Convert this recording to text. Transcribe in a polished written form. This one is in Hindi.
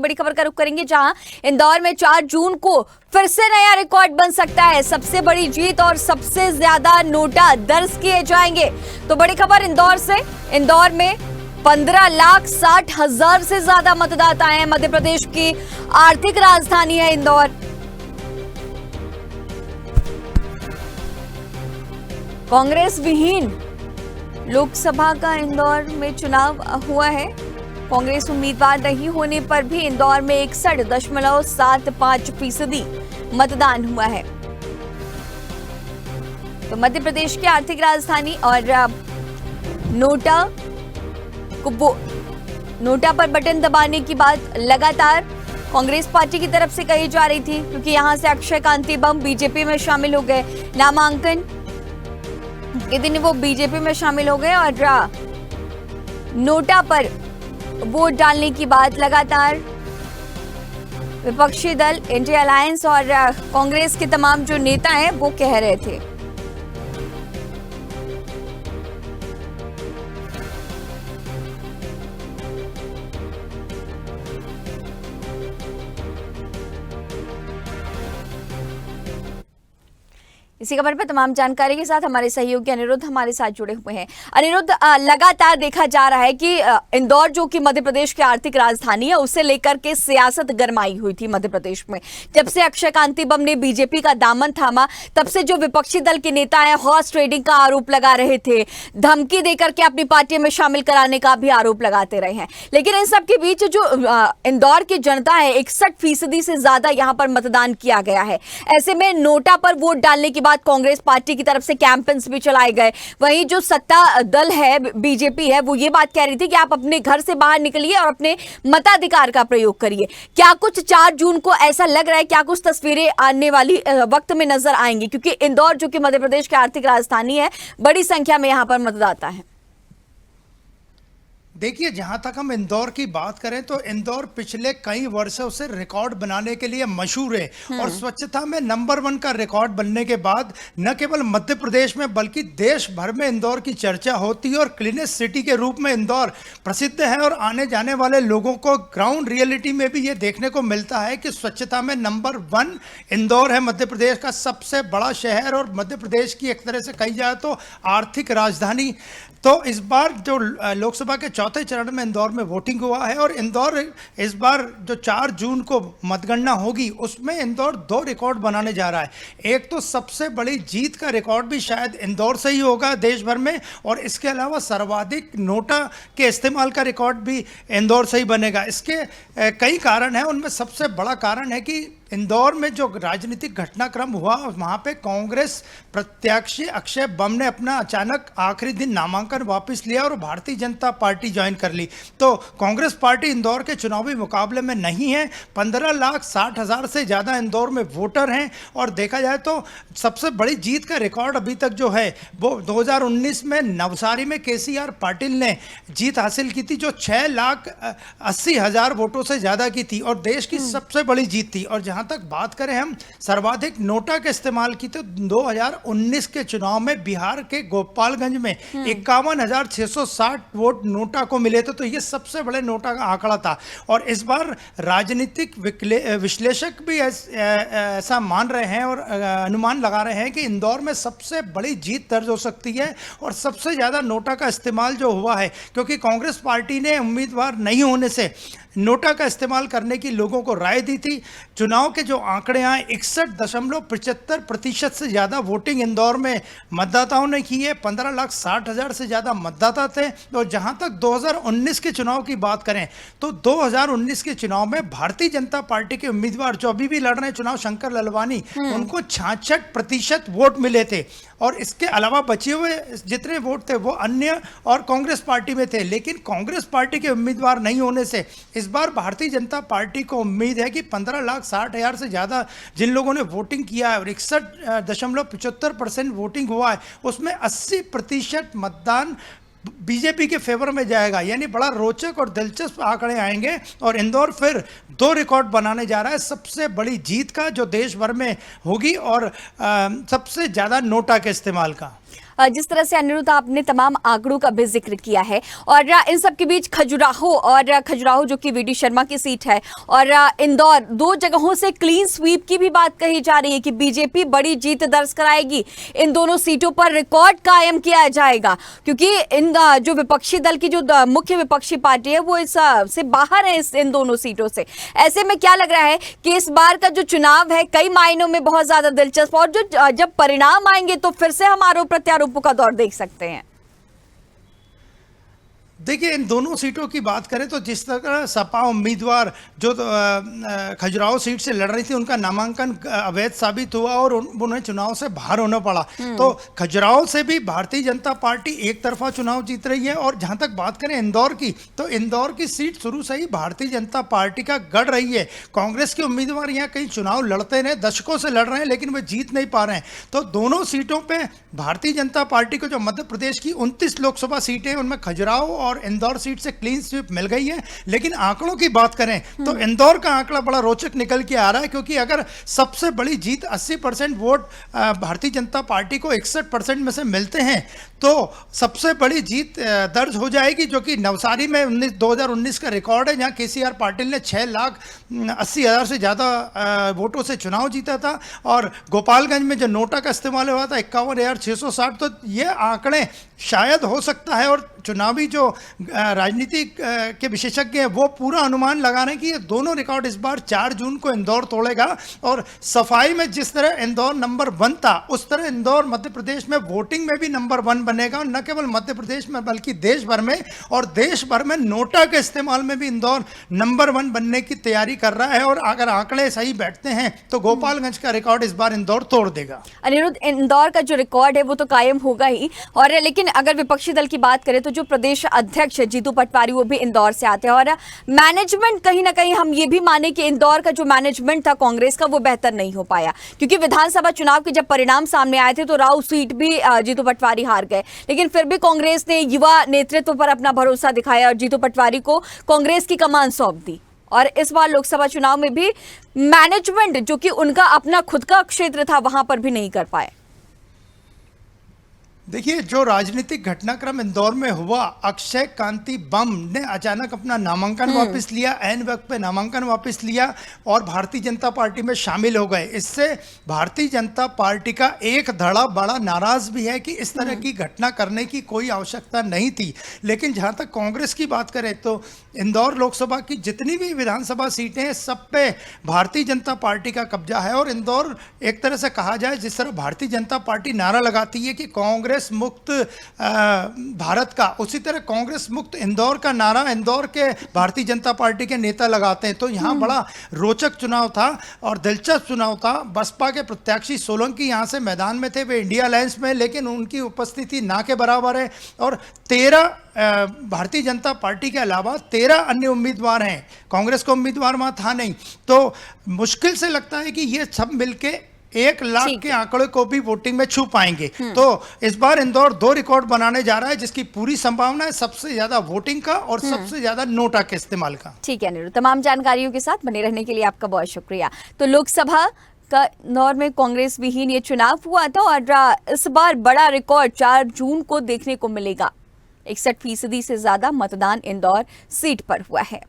बड़ी खबर का रुख करेंगे, जहां इंदौर में 4 जून को फिर से नया रिकॉर्ड बन सकता है। सबसे बड़ी जीत और सबसे ज्यादा नोटा दर्ज किए जाएंगे। तो बड़ी खबर इंदौर से। इंदौर में 15,60,000 से ज्यादा मतदाता हैं। मध्य प्रदेश की आर्थिक राजधानी है इंदौर। कांग्रेस विहीन लोकसभा का इंदौर में चुनाव हुआ है। कांग्रेस उम्मीदवार नहीं होने पर भी इंदौर में 61.75% मतदान हुआ है। तो मध्य प्रदेश की आर्थिक राजधानी और नोटा पर बटन दबाने की बात लगातार कांग्रेस पार्टी की तरफ से कही जा रही थी, क्योंकि यहां से अक्षय कांति बम बीजेपी में शामिल हो गए। नामांकन के दिन वो बीजेपी में शामिल हो गए और नोटा पर वोट डालने की बात लगातार विपक्षी दल इंडिया अलायंस और कांग्रेस के तमाम जो नेता हैं वो कह रहे थे। इसी खबर पर तमाम जानकारी के साथ हमारे सहयोगी अनिरुद्ध हमारे साथ जुड़े हुए हैं। अनिरुद्ध, लगातार देखा जा रहा है कि इंदौर जो कि मध्य प्रदेश की आर्थिक राजधानी है, उसे लेकर के सियासत गरमाई हुई थी मध्य प्रदेश में। जब से अक्षय कांति बम ने बीजेपी का दामन थामा, तब से जो विपक्षी दल के नेता हैं हॉर्स ट्रेडिंग का आरोप लगा रहे थे, धमकी देकर के अपनी पार्टी में शामिल कराने का भी आरोप लगाते रहे हैं। लेकिन इन सब के बीच जो इंदौर की जनता है, 61% से ज्यादा यहाँ पर मतदान किया गया है। ऐसे में नोटा पर वोट डालने की कांग्रेस पार्टी की तरफ से कैंपेन्स भी चलाए गए। वहीं जो सत्ता दल है, बीजेपी है, वो ये बात कह रही थी कि आप अपने घर से बाहर निकलिए और अपने मताधिकार का प्रयोग करिए। क्या कुछ 4 जून को ऐसा लग रहा है, क्या कुछ तस्वीरें आने वाली वक्त में नजर आएंगी? क्योंकि इंदौर जो कि मध्य प्रदेश की आर्थिक राजधानी है, बड़ी संख्या में यहां पर मतदाता है। देखिए, जहां तक हम इंदौर की बात करें तो इंदौर पिछले कई वर्षों से रिकॉर्ड बनाने के लिए मशहूर है और स्वच्छता में नंबर 1 का रिकॉर्ड बनने के बाद न केवल मध्य प्रदेश में बल्कि देश भर में इंदौर की चर्चा होती है और क्लीनेस्ट सिटी के रूप में इंदौर प्रसिद्ध है। और आने जाने वाले लोगों को ग्राउंड रियलिटी में भी ये देखने को मिलता है कि स्वच्छता में नंबर 1 इंदौर है। मध्य प्रदेश का सबसे बड़ा शहर और मध्य प्रदेश की एक तरह से कही जाए तो आर्थिक राजधानी। तो इस बार जो लोकसभा के चौथे चरण में इंदौर में वोटिंग हुआ है और इंदौर इस बार जो 4 जून को मतगणना होगी, उसमें इंदौर 2 रिकॉर्ड बनाने जा रहा है। एक तो सबसे बड़ी जीत का रिकॉर्ड भी शायद इंदौर से ही होगा देश भर में, और इसके अलावा सर्वाधिक नोटा के इस्तेमाल का रिकॉर्ड भी इंदौर से ही बनेगा। इसके कई कारण हैं, उनमें सबसे बड़ा कारण है कि इंदौर में जो राजनीतिक घटनाक्रम हुआ, वहाँ पे कांग्रेस प्रत्याशी अक्षय बम ने अपना अचानक आखिरी दिन नामांकन वापस लिया और भारतीय जनता पार्टी ज्वाइन कर ली। तो कांग्रेस पार्टी इंदौर के चुनावी मुकाबले में नहीं है। 15,60,000 से ज़्यादा इंदौर में वोटर हैं और देखा जाए तो सबसे बड़ी जीत का रिकॉर्ड अभी तक जो है वो 2019 में नवसारी में केसीआर पाटिल ने जीत हासिल की थी, जो 6,80,000 वोटों से ज़्यादा की थी और देश की सबसे बड़ी जीत थी। और जहाँ तक बात करें हम सर्वाधिक नोटा के इस्तेमाल की, तो 2019 के चुनाव में बिहार के गोपालगंज में 51,660 वोट नोटा को मिले थे। तो ये सबसे बड़े नोटा का आंकड़ा था। और इस बार राजनीतिक विश्लेषक भी ऐसा मान रहे हैं और अनुमान लगा रहे हैं कि इंदौर में सबसे बड़ी जीत दर्ज हो सकती है और सबसे ज़्यादा नोटा का इस्तेमाल जो हुआ है, क्योंकि कांग्रेस पार्टी ने उम्मीदवार नहीं होने से नोटा का इस्तेमाल करने की लोगों को राय दी थी। चुनाव के जो आंकड़े आए, 61.75% से ज़्यादा वोटिंग इंदौर में मतदाताओं ने की है। 15,60,000 से ज़्यादा मतदाता थे। और जहां तक 2019 के चुनाव की बात करें तो 2019 के चुनाव में भारतीय जनता पार्टी के उम्मीदवार जो अभी भी लड़ रहे हैं चुनाव, शंकर ललवानी, उनको 66% वोट मिले थे। और इसके अलावा बचे हुए जितने वोट थे वो अन्य और कांग्रेस पार्टी में थे। लेकिन कांग्रेस पार्टी के उम्मीदवार नहीं होने से इस बार भारतीय जनता पार्टी को उम्मीद है कि 15,60,000 से ज़्यादा जिन लोगों ने वोटिंग किया है और 61.75% वोटिंग हुआ है, उसमें 80% मतदान बीजेपी के फेवर में जाएगा। यानी बड़ा रोचक और दिलचस्प आंकड़े आएंगे और इंदौर फिर 2 रिकॉर्ड बनाने जा रहा है सबसे बड़ी जीत का, जो देश भर में होगी और सबसे ज़्यादा नोटा के इस्तेमाल का। जिस तरह से अनिरुद्ध आपने तमाम आंकड़ों का भी जिक्र किया है और इन सब के बीच खजुराहो जो कि वीडी शर्मा की सीट है और इंदौर, दो जगहों से क्लीन स्वीप की भी बात कही जा रही है कि बीजेपी बड़ी जीत दर्ज कराएगी। इन दोनों सीटों पर रिकॉर्ड कायम किया जाएगा क्योंकि इन जो विपक्षी दल की जो मुख्य विपक्षी पार्टी है वो इस से बाहर है इन दोनों सीटों से। ऐसे में क्या लग रहा है कि इस बार का जो चुनाव है कई मायनों में बहुत ज्यादा दिलचस्प और जो जब परिणाम आएंगे तो फिर से हम आरोप प्रत्यारोपों का दौर देख सकते हैं। देखिए, इन दोनों सीटों की बात करें तो जिस तरह सपा उम्मीदवार जो खजुराहो सीट से लड़ रही थी उनका नामांकन अवैध साबित हुआ और उन्हें चुनाव से बाहर होना पड़ा। तो खजुराहो से भी भारतीय जनता पार्टी एक तरफा चुनाव जीत रही है। और जहां तक बात करें इंदौर की, तो इंदौर की सीट शुरू से ही भारतीय जनता पार्टी का गढ़ रही है। कांग्रेस के उम्मीदवार यहाँ कई चुनाव लड़ते रहे, दशकों से लड़ रहे हैं, लेकिन वे जीत नहीं पा रहे हैं। तो दोनों सीटों पर भारतीय जनता पार्टी को जो मध्य प्रदेश की 29 लोकसभा सीटें उनमें खजुराहो और इंदौर सीट से क्लीन स्वीप मिल गई है। लेकिन आंकड़ों की बात करें तो इंदौर का आंकड़ा बड़ा रोचक निकल के आ रहा है, क्योंकि अगर सबसे बड़ी जीत 80% वोट भारतीय जनता पार्टी को 61% में से मिलते हैं तो सबसे बड़ी जीत दर्ज हो जाएगी, जो कि नवसारी में 2019 का रिकॉर्ड है, जहां केसीआर पाटिल ने 6,80,000 से ज़्यादा वोटों से चुनाव जीता था। और गोपालगंज में जो नोटा का इस्तेमाल हुआ था 51,660। तो ये आंकड़े शायद हो सकता है, और चुनावी जो राजनीति के विशेषज्ञ हैं वो पूरा अनुमान लगा रहे हैं कि ये दोनों रिकॉर्ड इस बार 4 जून को इंदौर तोड़ेगा। और सफाई में जिस तरह इंदौर नंबर 1 था, उस तरह इंदौर मध्य प्रदेश में वोटिंग में भी नंबर 1 बनेगा। और न केवल मध्य प्रदेश में बल्कि देश भर में, और देश भर में नोटा के इस्तेमाल में भी इंदौर नंबर 1 बनने की तैयारी कर रहा है। और अगर आंकड़े सही बैठते हैं तो गोपालगंज का रिकॉर्ड इस बार इंदौर तोड़ देगा। अनिरुद्ध, इंदौर का जो रिकॉर्ड है वो तो कायम होगा ही, और लेकिन अगर विपक्षी दल की बात करें तो जो प्रदेश अध्यक्ष जीतू पटवारी वो भी इंदौर से आते हैं। और मैनेजमेंट कहीं ना कहीं हम ये भी माने कि इंदौर का जो मैनेजमेंट था कांग्रेस का वो बेहतर नहीं हो पाया, क्योंकि विधानसभा चुनाव के जब परिणाम सामने आए थे तो राव सीट भी जीतू पटवारी हार गए, लेकिन फिर भी कांग्रेस ने युवा नेतृत्व पर अपना भरोसा दिखाया और जीतू पटवारी को कांग्रेस की कमान सौंप दी। और इस बार लोकसभा चुनाव में भी मैनेजमेंट जो कि उनका अपना खुद का क्षेत्र था वहां पर भी नहीं कर पाए। देखिए, जो राजनीतिक घटनाक्रम इंदौर में हुआ, अक्षय कांति बम ने अचानक अपना नामांकन वापस लिया, ऐन वक्त पे नामांकन वापस लिया और भारतीय जनता पार्टी में शामिल हो गए। इससे भारतीय जनता पार्टी का एक धड़ा बड़ा नाराज भी है कि इस तरह की घटना करने की कोई आवश्यकता नहीं थी। लेकिन जहां तक कांग्रेस की बात करें तो इंदौर लोकसभा की जितनी भी विधानसभा सीटें हैं सब पे भारतीय जनता पार्टी का कब्जा है। और इंदौर एक तरह से कहा जाए, जिस तरह भारतीय जनता पार्टी नारा लगाती है कि कांग्रेस मुक्त भारत का, उसी तरह कांग्रेस मुक्त इंदौर का नारा इंदौर के भारतीय जनता पार्टी के नेता लगाते हैं। तो यहाँ बड़ा रोचक चुनाव था और दिलचस्प चुनाव था। बसपा के प्रत्याशी सोलंकी यहाँ से मैदान में थे, वे इंडिया अलायंस में, लेकिन उनकी उपस्थिति ना के बराबर है। और 13 भारतीय जनता पार्टी के अलावा 13 अन्य उम्मीदवार हैं, कांग्रेस का उम्मीदवार वहाँ था नहीं। तो मुश्किल से लगता है कि ये सब मिलके 1 लाख के आंकड़े को भी वोटिंग में छू पाएंगे। तो इस बार इंदौर 2 रिकॉर्ड बनाने जा रहा है, जिसकी पूरी संभावना है सबसे ज्यादा वोटिंग का और सबसे ज्यादा नोटा के इस्तेमाल का। ठीक है अनिरुद्ध, तमाम जानकारियों के साथ बने रहने के लिए आपका बहुत शुक्रिया। तो लोकसभा का इंदौर में कांग्रेस विहीन ये चुनाव हुआ था और इस बार बड़ा रिकॉर्ड 4 जून को देखने को मिलेगा। 61% से ज्यादा मतदान इंदौर सीट पर हुआ है।